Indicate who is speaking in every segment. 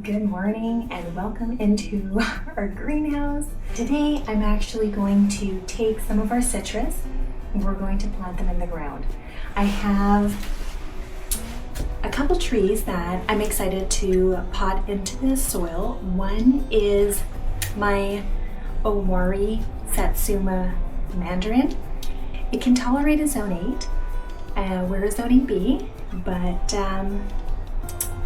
Speaker 1: Good morning and welcome into our greenhouse. Today I'm actually going to take some of our citrus and we're going to plant them in the ground. I have a couple trees that I'm excited to pot into the soil. One is my Owari Satsuma mandarin. It can tolerate a zone 8. We're a zoning B, but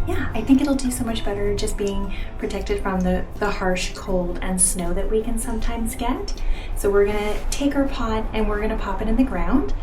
Speaker 1: yeah, I think it'll do so much better just being protected from the harsh cold and snow that we can sometimes get. So we're gonna take our pot and we're gonna pop it in the ground.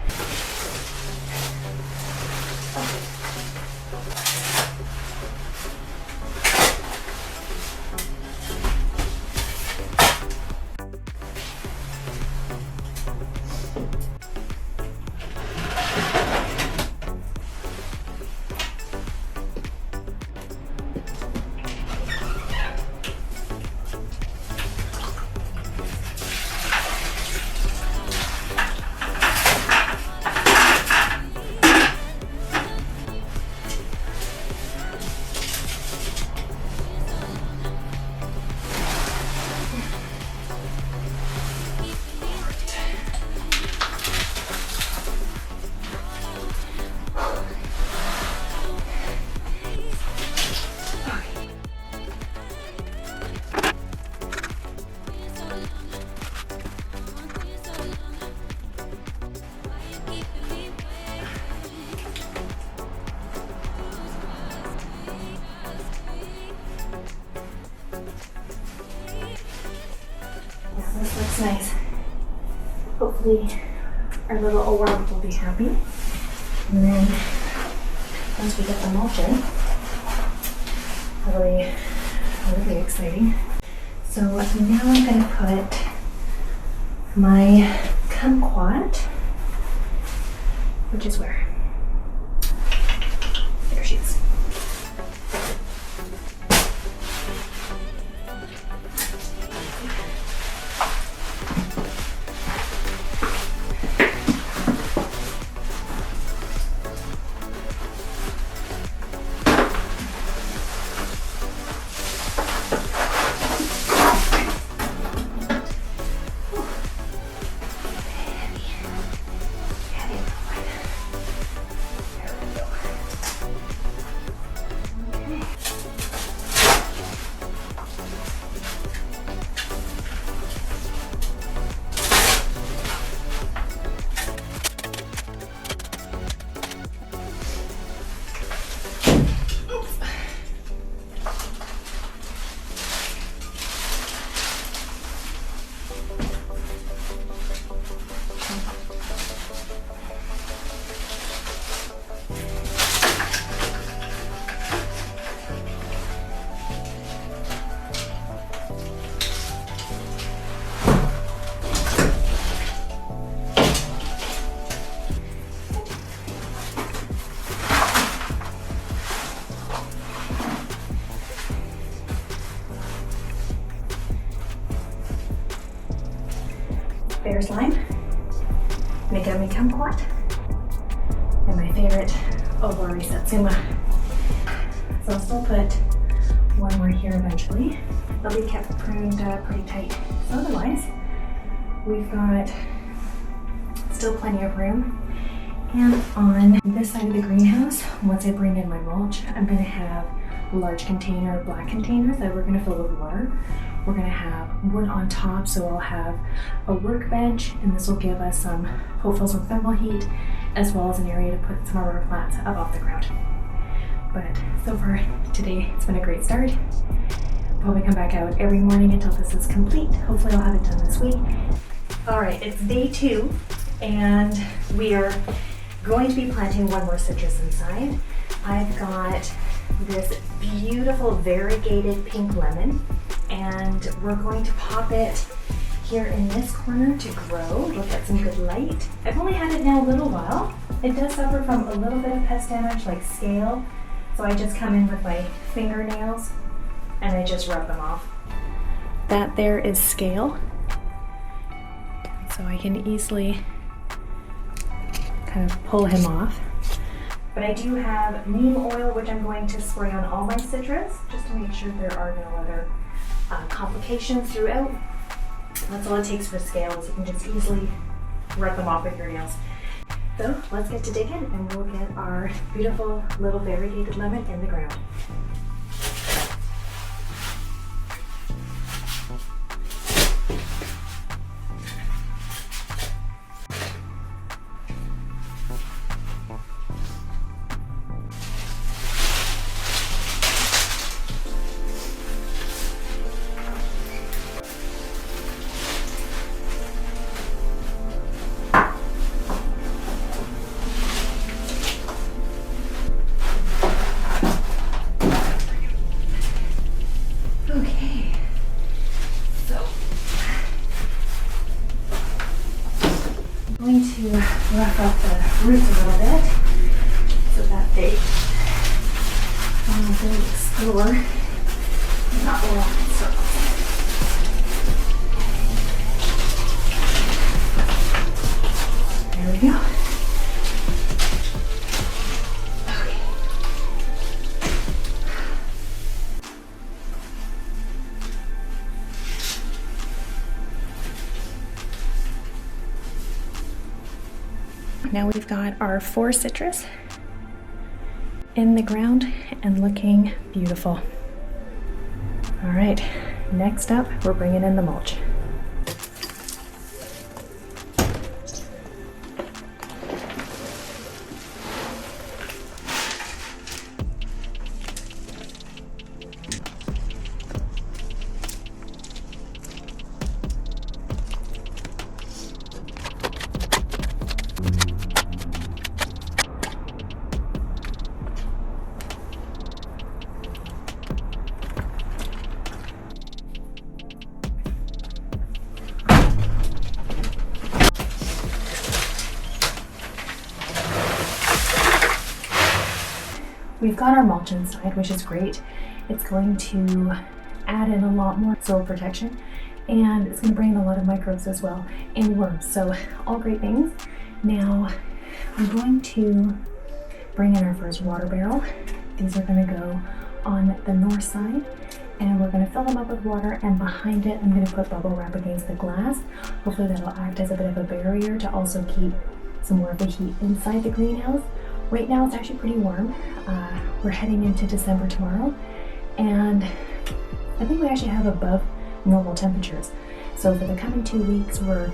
Speaker 1: This looks nice. Hopefully our little Owari will be happy. And then once we get the mulch in, that'll be exciting. So now I'm going to put my kumquat, which is where? There she is. Bear's lime, Megami kumquat, and my favorite Owari Satsuma. So I'll still put one more here eventually. They'll be kept pruned pretty tight. So otherwise, we've got still plenty of room. And on this side of the greenhouse, once I bring in my mulch, I'm going to have large container, black containers that we're going to fill with water. We're going to have wood on top, so I'll have a workbench, and this will give us hopefully some thermal heat, as well as an area to put some of our plants up off the ground. But so far today, it's been a great start. Probably come back out every morning until this is complete. Hopefully I'll have it done this week. All right, it's day 2, and we are going to be planting one more citrus inside. I've got this beautiful variegated pink lemon, and we're going to pop it here in this corner to grow. It'll get some good light. I've only had it now a little while. It does suffer from a little bit of pest damage like scale, so I just come in with my fingernails and I just rub them off. That there is scale, so I can easily kind of pull him off. But I do have neem oil, which I'm going to spray on all my citrus, just to make sure there are no other complications throughout. That's all it takes for scales. You can just easily rub them off with your nails. So let's get to digging, and we'll get our beautiful little variegated lemon in the ground. I'm going to rough up the roots a little bit so that they explore and not walk in circles. There we go. Okay. Now we've got our 4 citrus in the ground and looking beautiful. All right, next up, we're bringing in the mulch. We've got our mulch inside, which is great. It's going to add in a lot more soil protection, and it's going to bring in a lot of microbes as well, and worms, so all great things. Now I'm going to bring in our first water barrel. These are going to go on the north side, and we're going to fill them up with water, and behind it I'm going to put bubble wrap against the glass. Hopefully that'll act as a bit of a barrier to also keep some more of the heat inside the greenhouse. Right now it's actually pretty warm. We're heading into December tomorrow, and I think we actually have above normal temperatures. So for the coming 2 weeks, we're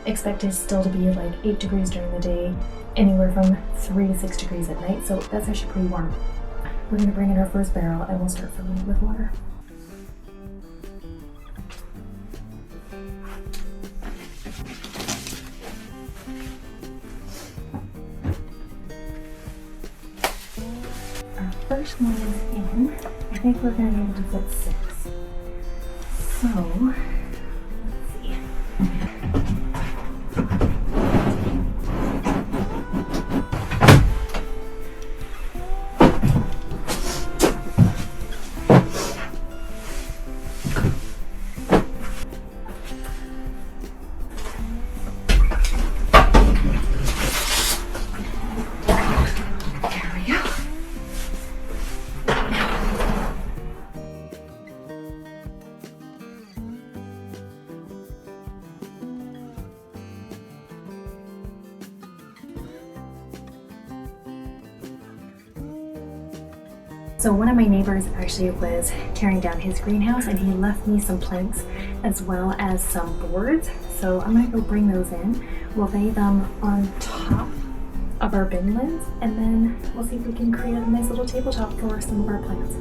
Speaker 1: expected still to be like 8 degrees during the day, anywhere from 3 to 6 degrees at night. So that's actually pretty warm. We're gonna bring in our first barrel and we'll start filling it with water. First one is in. I think we're going to be able to put 6. So, let's see. So one of my neighbors actually was tearing down his greenhouse, and he left me some planks as well as some boards. So I'm gonna go bring those in. We'll lay them on top of our bin lids, and then we'll see if we can create a nice little tabletop for some of our plants.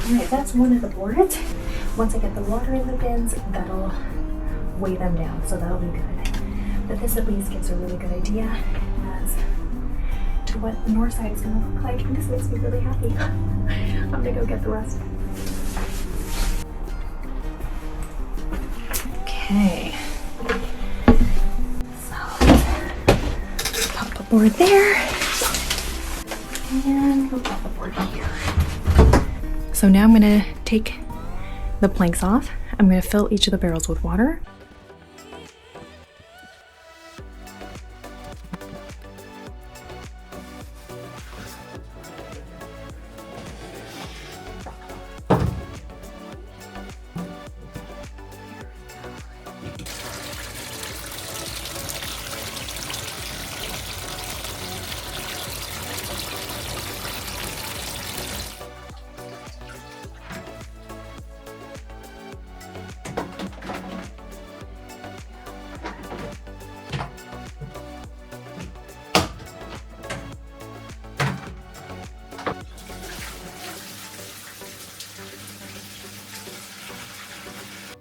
Speaker 1: Alright, that's one of the boards. Once I get the water in the bins, that'll weigh them down, so that'll be good. But this at least gives a really good idea as to what the north side is going to look like, and this makes me really happy. I'm going to go get the rest. Okay. So, pop a board there. And we'll put the board here. So now I'm gonna take the planks off. I'm gonna fill each of the barrels with water.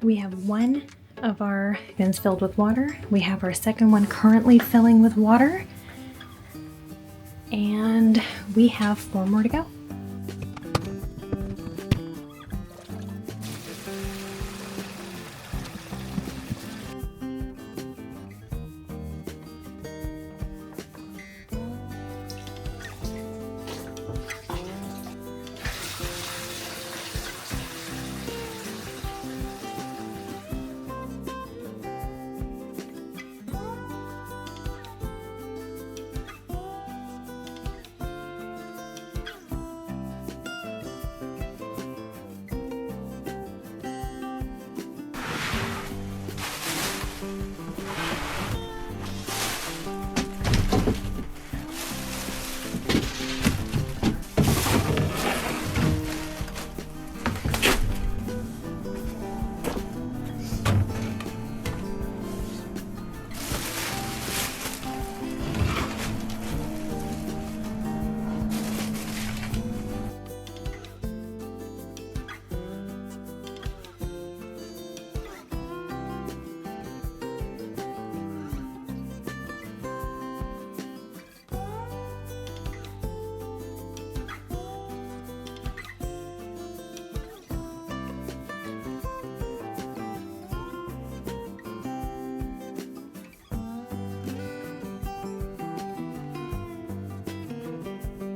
Speaker 1: We have one of our bins filled with water. We have our second one currently filling with water. And we have 4 more to go.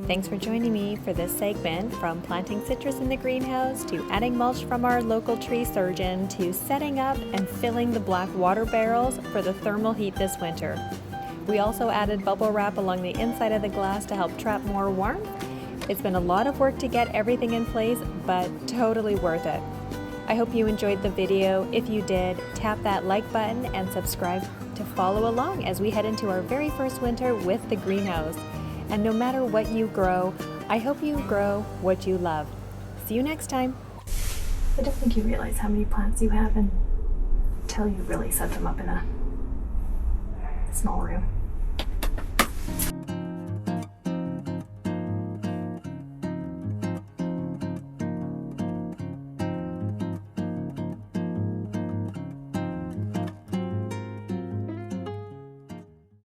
Speaker 1: Thanks for joining me for this segment from planting citrus in the greenhouse to adding mulch from our local tree surgeon to setting up and filling the black water barrels for the thermal heat this winter. We also added bubble wrap along the inside of the glass to help trap more warmth. It's been a lot of work to get everything in place, but totally worth it. I hope you enjoyed the video. If you did, tap that like button and subscribe to follow along as we head into our very first winter with the greenhouse. And no matter what you grow, I hope you grow what you love. See you next time. I don't think you realize how many plants you have until you really set them up in a small room.